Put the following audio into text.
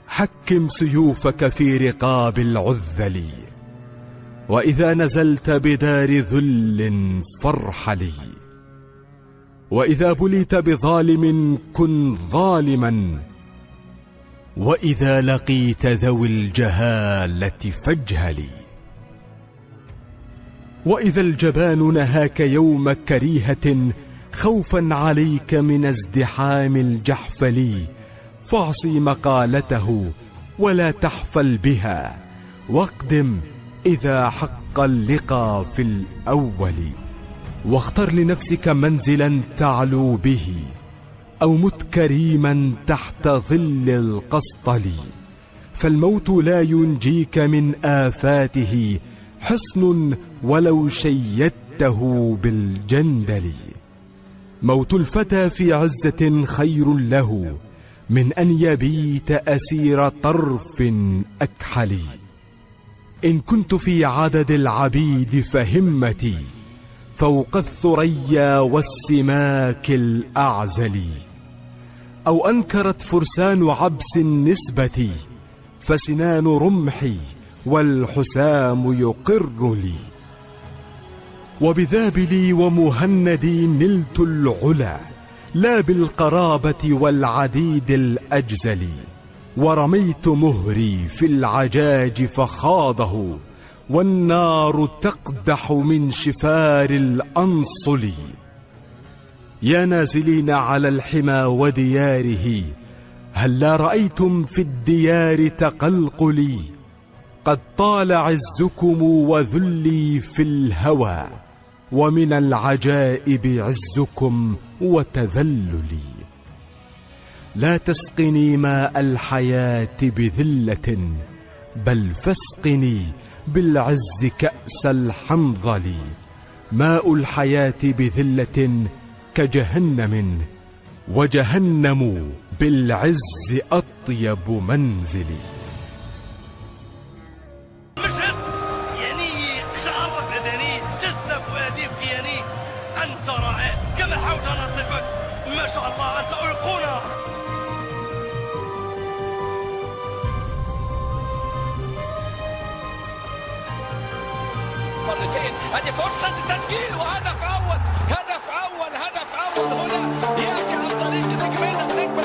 حكم سيوفك في رقاب العذل، وإذا نزلت بدار ذل فارحلي، وإذا بليت بظالم كن ظالما، وإذا لقيت ذوي الجهالة فاجهلي، وإذا الجبان نهاك يوم كريهة خوفا عليك من ازدحام الجحفل، فاعصي مقالته ولا تحفل بها، واقدم إذا حق اللقى في الأول، واختر لنفسك منزلا تعلو به، أو مت كريما تحت ظل القسطل، فالموت لا ينجيك من آفاته حصن ولو شيدته بالجندل، موت الفتى في عزة خير له من أن يبيت أسير طرف أكحل، إن كنت في عدد العبيد فهمتي فوق الثريا والسماك الأعزل، أو أنكرت فرسان عبس النسبة فسنان رمحي والحسام يقر لي، وبذابلي ومهندي نلت العلا لا بالقرابة والعديد الأجزل، ورميت مهري في العجاج فخاضه والنار تقدح من شفار الأنصل، يا نازلين على الحمى ودياره هلا رأيتم في الديار تقلقلي، قد طال عزكم وذلي في الهوى، ومن العجائب عزكم وتذللي، لا تسقني ماء الحياة بذلة بل فاسقني بالعز كأس الحنظل، ماء الحياة بذلة كجهنم، وجهنم بالعز أطيب منزلي. مشهد يعني قشعرك لدني جذب واديب يعني أنت رائع كما حاولت نصفك، ما شاء الله أنت أيقونة. مرتين هذه فرصة التسجيل وهدف أول، هدف أول، هدف أول هنا يأتي عن طريق نجمنا النجم